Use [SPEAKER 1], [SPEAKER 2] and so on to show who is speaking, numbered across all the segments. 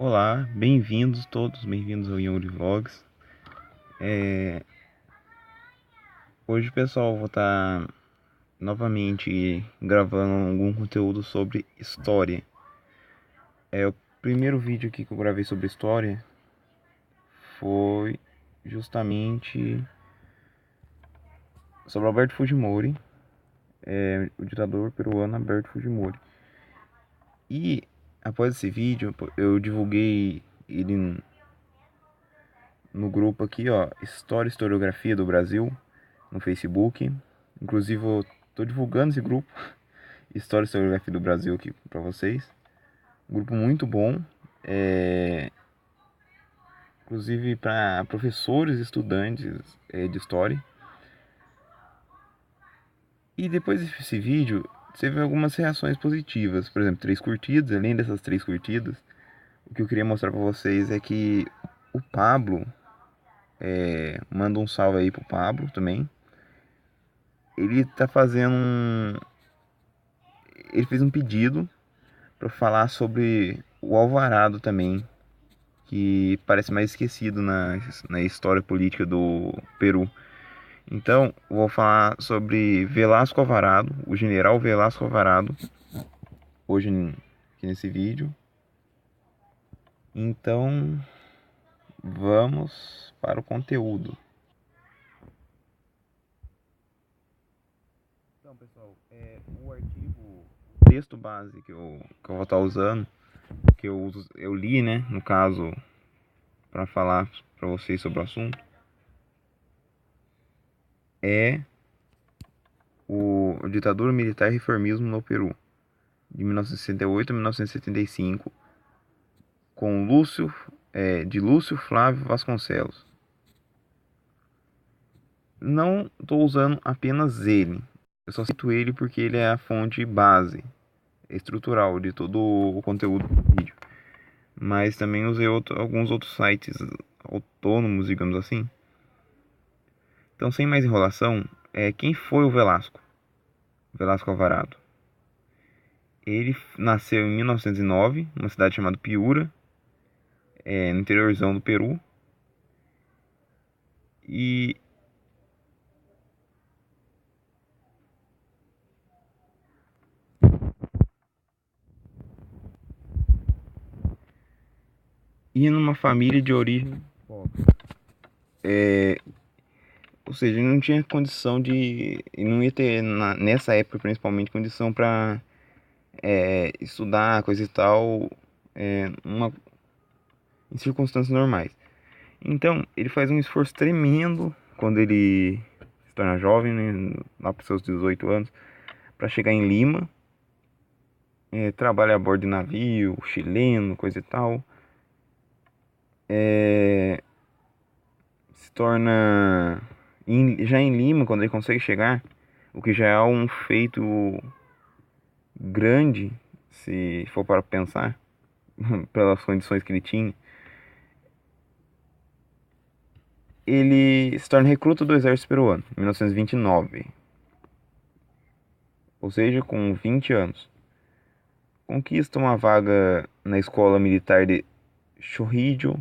[SPEAKER 1] Olá, bem-vindos todos, bem-vindos ao Yuri Vlogs. Hoje, pessoal, vou estar novamente gravando algum conteúdo sobre história. O primeiro vídeo aqui que eu gravei sobre história foi justamente sobre Alberto Fujimori, o ditador peruano Alberto Fujimori. E após esse vídeo, eu divulguei ele no grupo aqui, ó, História e Historiografia do Brasil, no Facebook. Inclusive, eu tô divulgando esse grupo, História e Historiografia do Brasil, aqui para vocês. Um grupo muito bom, inclusive para professores e estudantes de história. E depois desse vídeo, teve algumas reações positivas. Por exemplo, 3 curtidas. Além dessas 3 curtidas, o que eu queria mostrar para vocês é que o Pablo, manda um salve aí pro Pablo também. Ele tá fazendo ele fez um pedido para falar sobre o Alvarado também, que parece mais esquecido na história política do Peru. Então, vou falar sobre Velasco Alvarado, o general Velasco Alvarado, hoje aqui nesse vídeo. Então, vamos para o conteúdo. Então, pessoal, o artigo, o texto base que eu vou estar usando, que eu li, né, no caso, para falar para vocês sobre o assunto, é o Ditadura Militar e Reformismo no Peru, de 1968 a 1975, com de Lúcio Flávio Vasconcelos. Não estou usando apenas ele, eu só cito ele porque ele é a fonte base, estrutural de todo o conteúdo do vídeo. Mas também usei alguns outros sites autônomos, digamos assim. Então, sem mais enrolação, quem foi o Velasco? Velasco Alvarado. Ele nasceu em 1909, numa cidade chamada Piura, no interiorzão do Peru. E, numa família de origem pobre. Ou seja, ele não tinha condição de. Ele não ia ter, nessa época principalmente, condição para estudar, coisa e tal, em circunstâncias normais. Então, ele faz um esforço tremendo quando ele se torna jovem, né, lá para os seus 18 anos, para chegar em Lima. Trabalha a bordo de navio, chileno, coisa e tal. Se torna. Já em Lima, quando ele consegue chegar, o que já é um feito grande, se for para pensar, pelas condições que ele tinha. Ele se torna recruta do exército peruano em 1929, ou seja, com 20 anos. Conquista uma vaga na escola militar de Chorrillo.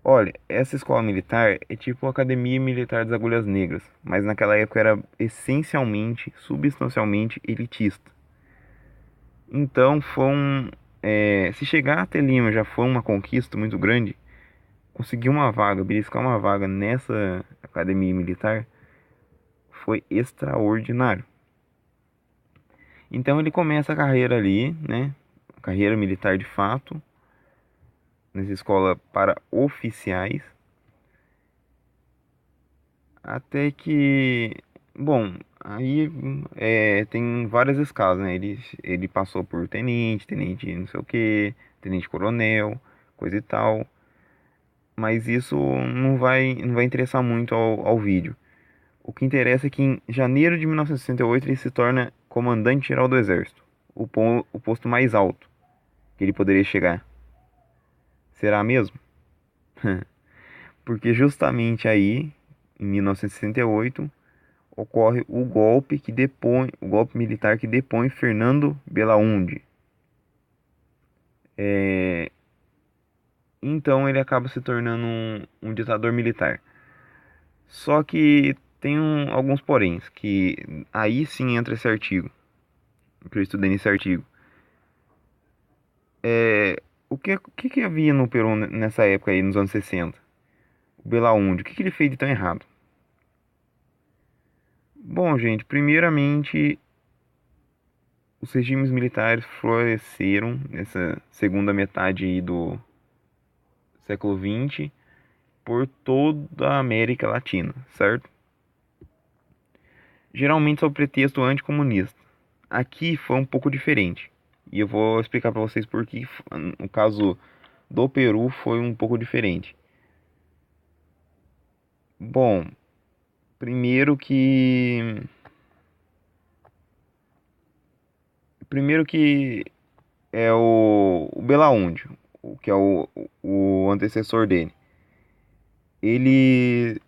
[SPEAKER 1] Olha, essa escola militar é tipo a Academia Militar das Agulhas Negras, mas naquela época era essencialmente, substancialmente elitista. Então se chegar até Lima já foi uma conquista muito grande, conseguir uma vaga, beliscar uma vaga nessa academia militar foi extraordinário. Então ele começa a carreira ali, né? Carreira militar de fato, nessa escola para oficiais, até que, bom, aí tem várias escalas, né? Ele passou por tenente, tenente não sei o que, tenente coronel, coisa e tal, mas isso não vai interessar muito ao vídeo. O que interessa é que em janeiro de 1968 ele se torna comandante-geral do exército, o posto mais alto que ele poderia chegar. Será mesmo? Porque justamente aí, em 1968, ocorre o golpe militar que depõe Fernando Belaúnde. Então ele acaba se tornando um ditador militar. Só que tem alguns poréns, que aí sim entra esse artigo, que eu estudei nesse artigo. O que havia no Peru nessa época aí, nos anos 60? O Belaúndio, o que ele fez de tão errado? Bom, gente, primeiramente, os regimes militares floresceram nessa segunda metade aí do século XX por toda a América Latina, certo? Geralmente sob pretexto anticomunista. Aqui foi um pouco diferente. E eu vou explicar para vocês por que no caso do Peru foi um pouco diferente. Bom, primeiro que primeiro que é o Belaúndio, que é o antecessor dele. Ele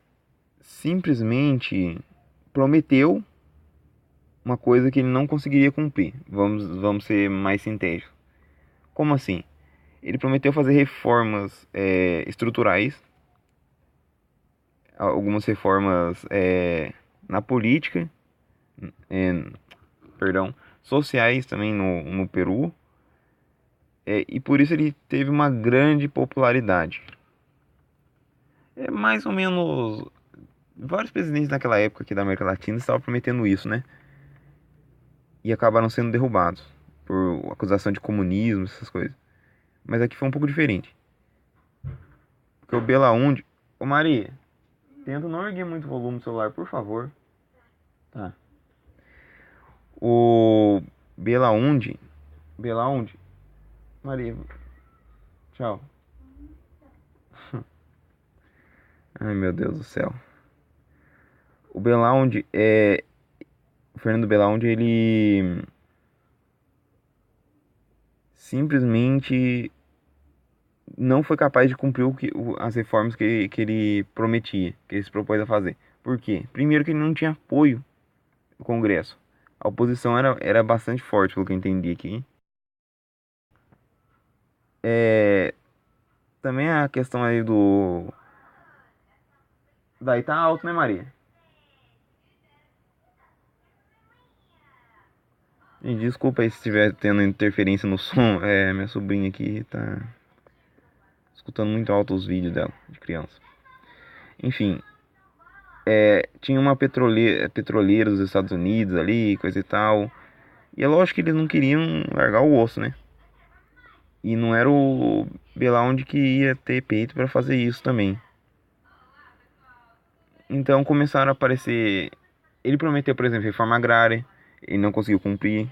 [SPEAKER 1] simplesmente prometeu uma coisa que ele não conseguiria cumprir. Vamos ser mais sintéticos. Como assim? Ele prometeu fazer reformas estruturais, algumas reformas na política, é, perdão, sociais também no Peru, e por isso ele teve uma grande popularidade. É mais ou menos. Vários presidentes naquela época aqui da América Latina estavam prometendo isso, né? E acabaram sendo derrubados por acusação de comunismo, essas coisas. Mas aqui foi um pouco diferente. Porque o Belaúndio. Ô Maria, tenta não erguer muito o volume do celular, por favor. Tá. O Belaúndio. Belaúndio. Maria, tchau. Ai meu Deus do céu. O Belaúndio é. O Fernando Belaúndio, ele simplesmente não foi capaz de cumprir as reformas que ele prometia, que ele se propôs a fazer. Por quê? Primeiro que ele não tinha apoio do Congresso. A oposição era bastante forte, pelo que eu entendi aqui. É, também a questão aí do... Daí tá alto, né, Maria? E desculpa aí se estiver tendo interferência no som. Minha sobrinha aqui tá escutando muito alto os vídeos dela, de criança. Enfim, tinha uma petroleira dos Estados Unidos ali, coisa e tal. E é lógico que eles não queriam largar o osso, né? E não era o Belaúnde que ia ter peito para fazer isso também. Então começaram a aparecer. Ele prometeu, por exemplo, reforma agrária, ele não conseguiu cumprir.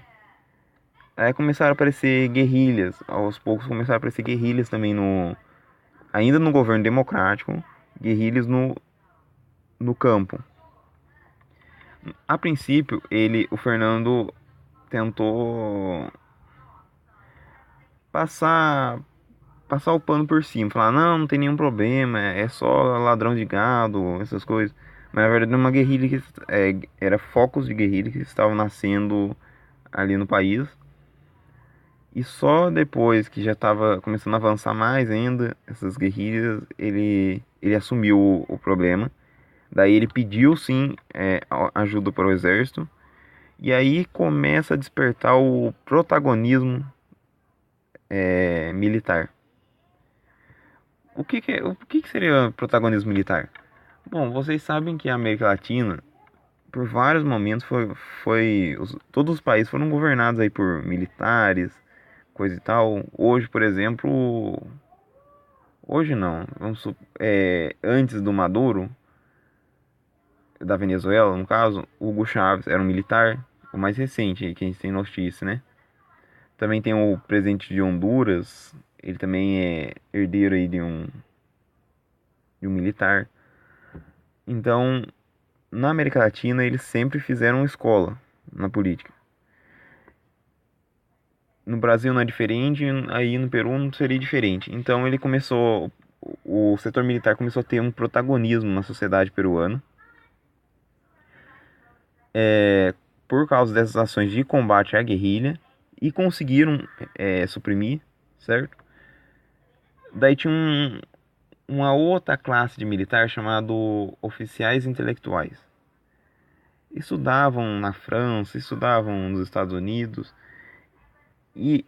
[SPEAKER 1] Aí começaram a aparecer guerrilhas. Aos poucos começaram a aparecer guerrilhas também ainda no governo democrático, guerrilhas no campo. A princípio, o Fernando tentou passar passar o pano por cima, falar, não, não tem nenhum problema, é só ladrão de gado, essas coisas. Mas na verdade era uma guerrilha que era focos de guerrilha que estavam nascendo ali no país. E só depois que já estava começando a avançar mais ainda, essas guerrilhas, ele assumiu o problema. Daí ele pediu sim ajuda para o exército. E aí começa a despertar o protagonismo militar. O que seria protagonismo militar? Bom, vocês sabem que a América Latina, por vários momentos, todos os países foram governados aí por militares, coisa e tal. Hoje, por exemplo, hoje não, antes do Maduro, da Venezuela, no caso, Hugo Chávez era um militar, o mais recente aí que a gente tem notícia, né? Também tem o presidente de Honduras, ele também é herdeiro aí de um militar. Então, na América Latina, eles sempre fizeram escola na política. No Brasil não é diferente, aí no Peru não seria diferente. Então o setor militar começou a ter um protagonismo na sociedade peruana, por causa dessas ações de combate à guerrilha, e conseguiram suprimir, certo? Daí tinha uma outra classe de militar chamado oficiais intelectuais. Estudavam na França, estudavam nos Estados Unidos e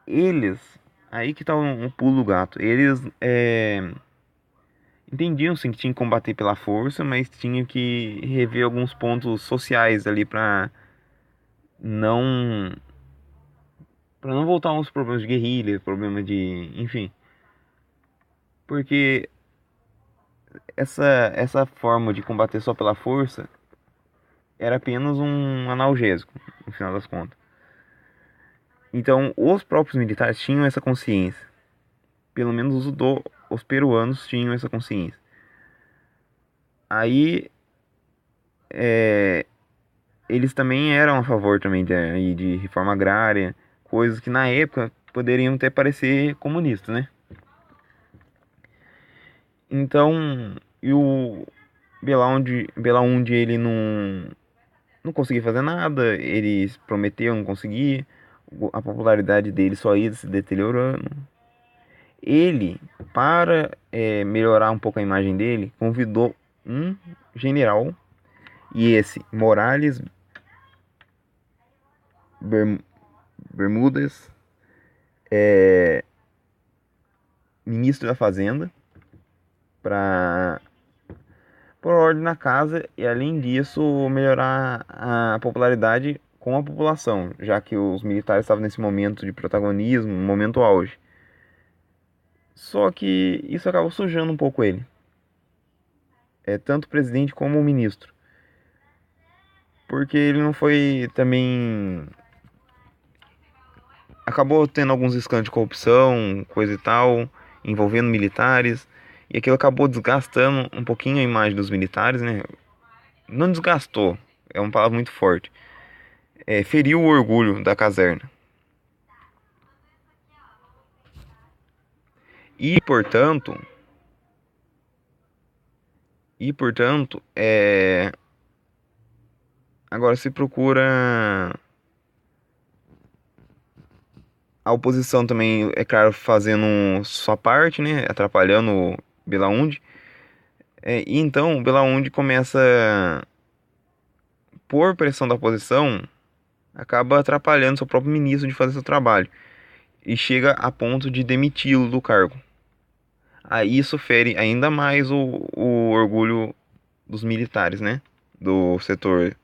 [SPEAKER 1] eles, aí que tá um pulo do gato, eles entendiam sim que tinha que combater pela força, mas tinha que rever alguns pontos sociais ali não para não voltar aos problemas de guerrilha, problema de, enfim, porque essa forma de combater só pela força era apenas um analgésico, no final das contas. Então, os próprios militares tinham essa consciência. Pelo menos os peruanos tinham essa consciência. Aí, eles também eram a favor também de reforma agrária, coisas que na época poderiam até parecer comunistas, né? Então, e o Belaúnde ele não conseguia fazer nada, eles prometeram, não conseguia, a popularidade dele só ia se deteriorando. Ele, para melhorar um pouco a imagem dele, convidou um general, e esse Morales Berm- Bermúdez, ministro da Fazenda, para pôr ordem na casa e, além disso, melhorar a popularidade com a população, já que os militares estavam nesse momento de protagonismo, um momento auge. Só que isso acabou sujando um pouco ele, tanto o presidente como o ministro, porque ele não foi também. Acabou tendo alguns escândalos de corrupção, coisa e tal, envolvendo militares, e aquilo acabou desgastando um pouquinho a imagem dos militares, né? Não desgastou, é uma palavra muito forte. Feriu o orgulho da caserna. E, portanto, agora se procura a oposição também, é claro, fazendo sua parte, né? Atrapalhando o Belaúnde. E então o Belaúnde começa, por pressão da oposição, acaba atrapalhando seu próprio ministro de fazer seu trabalho. E chega a ponto de demiti-lo do cargo. Aí isso fere ainda mais o orgulho dos militares, né? Do setor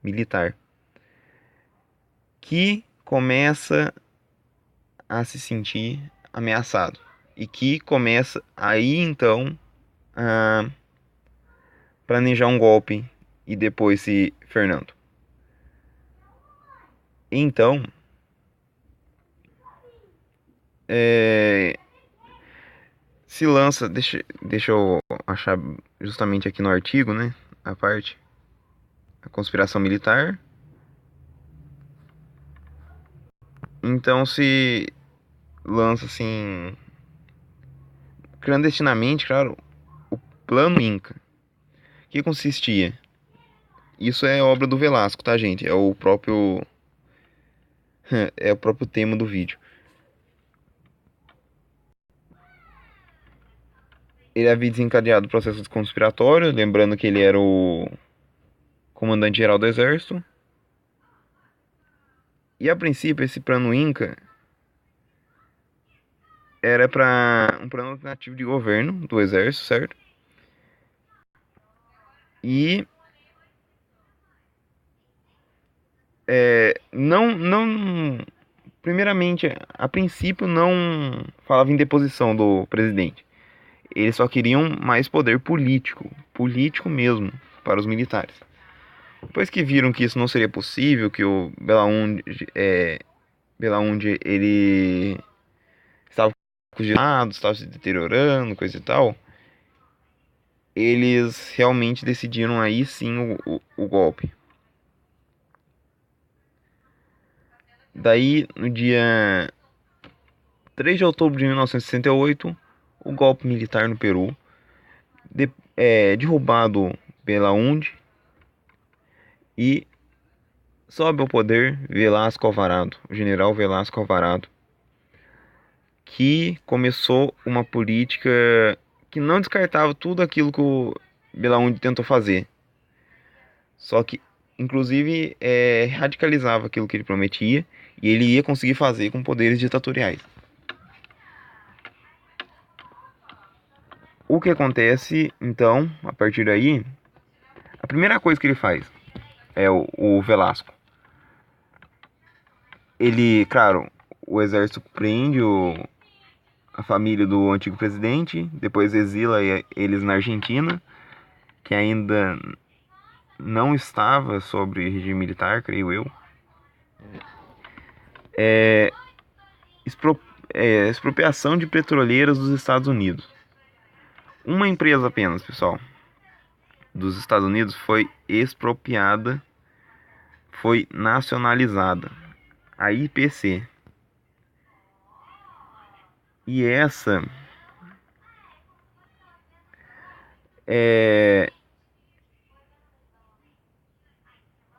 [SPEAKER 1] militar. Que começa a se sentir ameaçado. E que começa aí então a planejar um golpe e depois se Fernando. Então, é, se lança, deixa eu achar justamente aqui no artigo, né? A parte, a conspiração militar. Então se lança assim, clandestinamente, claro, o Plano Inca. Que consistia? Isso é obra do Velasco, tá, gente? É o próprio tema do vídeo. Ele havia desencadeado o processo conspiratório, lembrando que ele era o comandante-geral do exército. E a princípio esse plano Inca era para um plano alternativo de governo do exército, certo? E não, primeiramente, a princípio não falava em deposição do presidente. Eles só queriam mais poder político, político mesmo, para os militares. Depois que viram que isso não seria possível, que o Belaúnde ele estava congelado, estava se deteriorando, coisa e tal, eles realmente decidiram aí sim o golpe. Daí, no dia 3 de outubro de 1968, o golpe militar no Peru, derrubado pela UND, e sobe ao poder Velasco Alvarado, o general Velasco Alvarado. que começou uma política que não descartava tudo aquilo que o Belaúnde tentou fazer. Só que, inclusive, radicalizava aquilo que ele prometia e ele ia conseguir fazer com poderes ditatoriais. O que acontece, então, a partir daí, a primeira coisa que ele faz é o Velasco. Ele, claro, o exército prende a família do antigo presidente, depois exila eles na Argentina, que ainda não estava sobre regime militar, creio eu. Expro, expropriação de petroleiras dos Estados Unidos. Uma empresa apenas, pessoal, dos Estados Unidos foi expropriada, foi nacionalizada, a IPC. E essa é,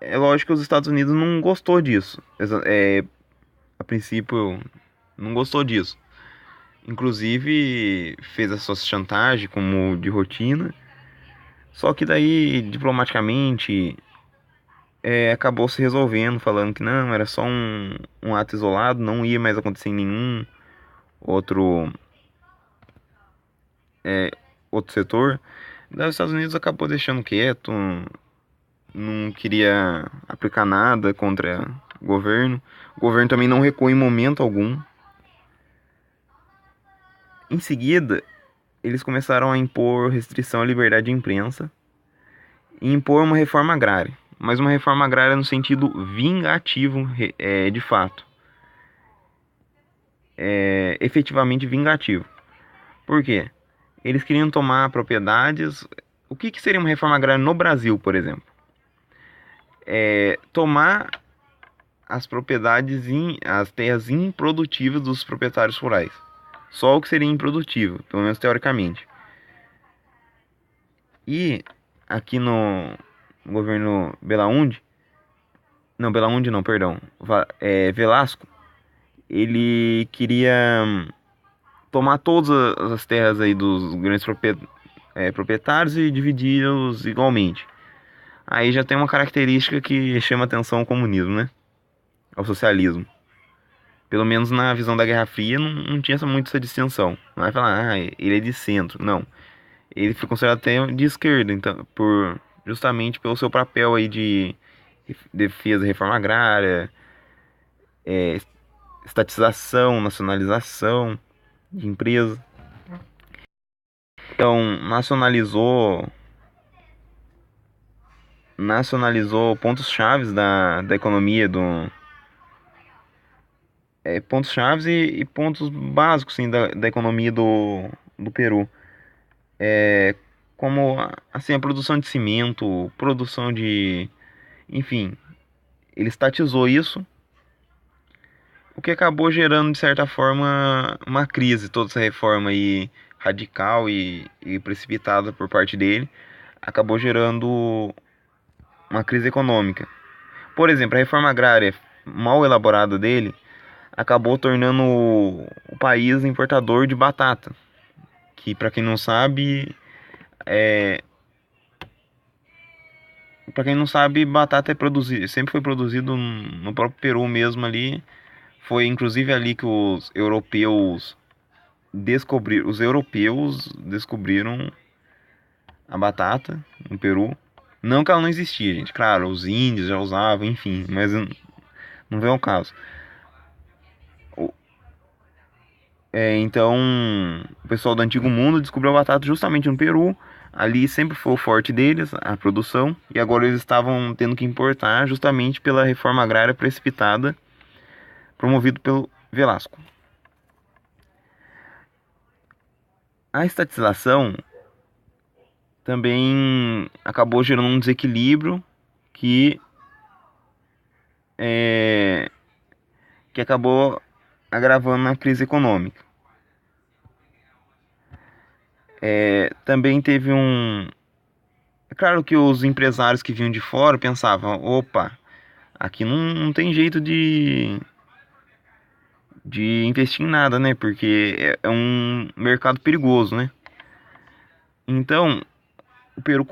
[SPEAKER 1] é lógico que os Estados Unidos não gostou disso. A princípio, não gostou disso. Inclusive, fez a sua chantagem como de rotina. Só que daí, diplomaticamente, acabou se resolvendo, falando que não, era só um ato isolado, não ia mais acontecer em nenhum outro, outro setor. Daí os Estados Unidos acabou deixando quieto, não queria aplicar nada contra o governo. O governo também não recuou em momento algum. Em seguida, eles começaram a impor restrição à liberdade de imprensa e impor uma reforma agrária, mas uma reforma agrária no sentido vingativo, de fato, efetivamente vingativo. Por quê? Eles queriam tomar propriedades. O que seria uma reforma agrária no Brasil, por exemplo? Tomar as propriedades, as terras improdutivas dos proprietários rurais. Só o que seria improdutivo, pelo menos teoricamente. E aqui no governo Belaúnde, não, Belaúnde não, perdão, Velasco, ele queria tomar todas as terras aí dos grandes proprietários e dividi-los igualmente. Aí já tem uma característica que chama atenção ao comunismo, né? Ao socialismo. Pelo menos na visão da Guerra Fria não tinha muito essa distinção. Não vai falar, ele é de centro. Não. Ele foi considerado até de esquerda, então, justamente pelo seu papel aí de defesa da reforma agrária, é, estatização, nacionalização de empresa. Então, nacionalizou pontos chaves da economia pontos chaves e pontos básicos sim, da economia do Peru. Como assim, a produção de cimento, produção de. Enfim, ele estatizou isso, o que acabou gerando, de certa forma, uma crise. Toda essa reforma aí radical e precipitada por parte dele acabou gerando uma crise econômica. Por exemplo, a reforma agrária mal elaborada dele acabou tornando o país importador de batata, que para quem não sabe, batata sempre foi produzido no próprio Peru mesmo ali. Foi inclusive ali que os europeus descobriram a batata no Peru. Não que ela não existia, gente. Claro, os índios já usavam, enfim, mas não vem ao caso. Então, o pessoal do Antigo Mundo descobriu a batata justamente no Peru. Ali sempre foi o forte deles, a produção, e agora eles estavam tendo que importar justamente pela reforma agrária precipitada, promovido pelo Velasco. A estatização também acabou gerando um desequilíbrio que, é, que acabou agravando a crise econômica. Também teve um. É claro que os empresários que vinham de fora pensavam: opa, aqui não tem jeito de investir em nada, né? Porque é um mercado perigoso, né? Então, o Peru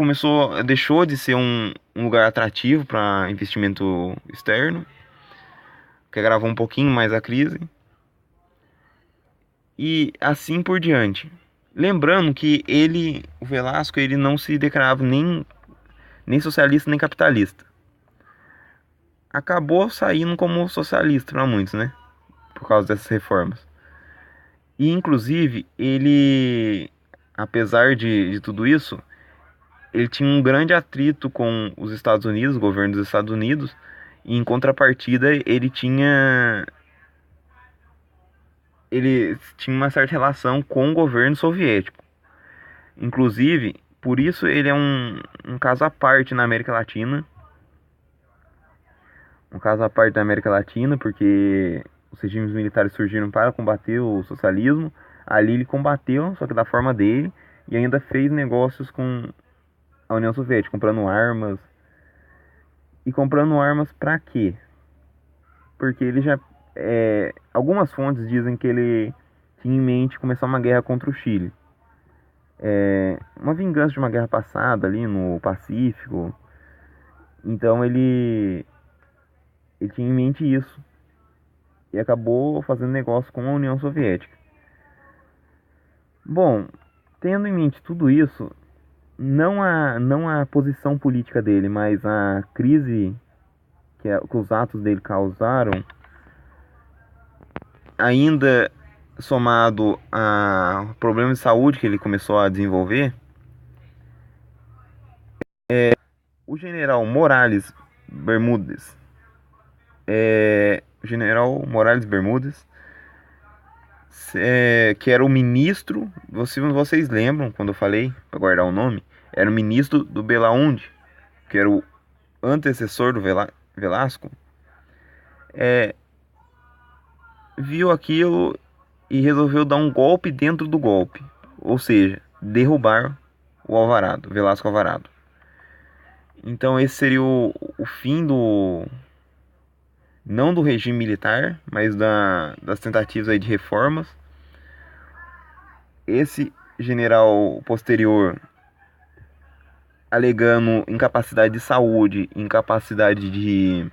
[SPEAKER 1] deixou de ser um lugar atrativo para investimento externo, que agravou um pouquinho mais a crise, e assim por diante. Lembrando que o Velasco, ele não se declarava nem socialista nem capitalista. Acabou saindo como socialista para muitos, né? Por causa dessas reformas. E inclusive, apesar de tudo isso, ele tinha um grande atrito com os Estados Unidos, o governo dos Estados Unidos, e em contrapartida ele tinha uma certa relação com o governo soviético. Inclusive, por isso ele é um caso à parte na América Latina. Um caso à parte da América Latina, porque os regimes militares surgiram para combater o socialismo. Ali ele combateu, só que da forma dele, e ainda fez negócios com a União Soviética, comprando armas. E comprando armas para quê? Porque ele já. Algumas fontes dizem que ele tinha em mente começar uma guerra contra o Chile. Uma vingança de uma guerra passada ali no Pacífico. Então ele tinha em mente isso. E acabou fazendo negócio com a União Soviética. Bom, tendo em mente tudo isso, não a posição política dele, mas a crise que os atos dele causaram, ainda somado a problemas de saúde que ele começou a desenvolver, o general Morales Bermúdez, que era o ministro, vocês lembram quando eu falei, para guardar o nome, era o ministro do Belaúnde, que era o antecessor do Velasco, viu aquilo e resolveu dar um golpe dentro do golpe, ou seja, derrubar o Alvarado, Velasco Alvarado. Então esse seria o fim não do regime militar, mas das tentativas aí de reformas. Esse general posterior alegando incapacidade de saúde, incapacidade de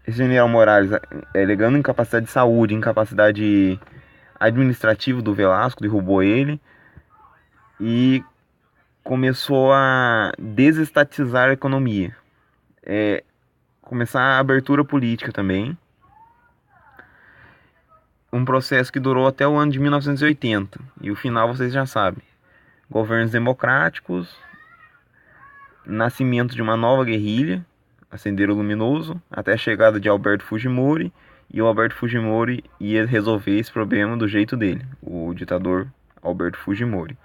[SPEAKER 1] esse general Morales alegando incapacidade de saúde, incapacidade administrativa do Velasco, derrubou ele e começou a desestatizar a economia. Começar a abertura política também. Um processo que durou até o ano de 1980. E o final vocês já sabem. Governos democráticos, nascimento de uma nova guerrilha, a Sendero Luminoso, até a chegada de Alberto Fujimori. E o Alberto Fujimori ia resolver esse problema do jeito dele, o ditador Alberto Fujimori.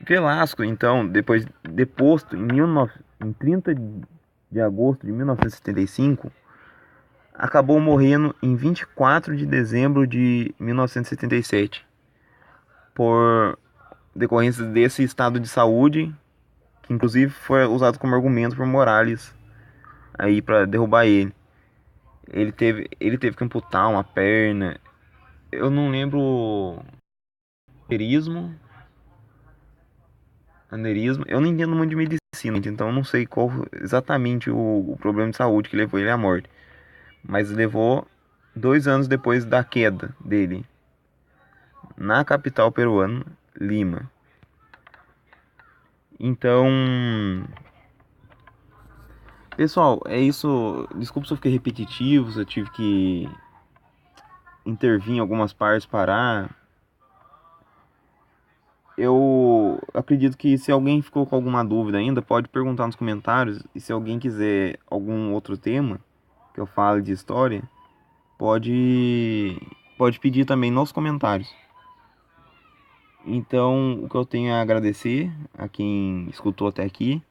[SPEAKER 1] Velasco, então, depois deposto em 30 de agosto de 1975, acabou morrendo em 24 de dezembro de 1977, por decorrência desse estado de saúde, que inclusive foi usado como argumento por Morales aí para derrubar ele. Ele teve que amputar uma perna. Eu não lembro aneurisma. Eu não entendo muito de medicina, então eu não sei qual exatamente o problema de saúde que levou ele à morte. Mas levou 2 anos depois da queda dele na capital peruana, Lima. Então, pessoal, é isso. Desculpa se eu fiquei repetitivo, se eu tive que intervir em algumas partes, parar. Eu acredito que se alguém ficou com alguma dúvida ainda, pode perguntar nos comentários. E se alguém quiser algum outro tema que eu fale de história, pode pedir também nos comentários. Então, o que eu tenho a agradecer a quem escutou até aqui.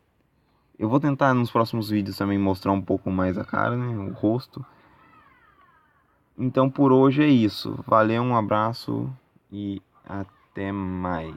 [SPEAKER 1] Eu vou tentar nos próximos vídeos também mostrar um pouco mais a cara, né, o rosto. Então por hoje é isso. Valeu, um abraço e até mais.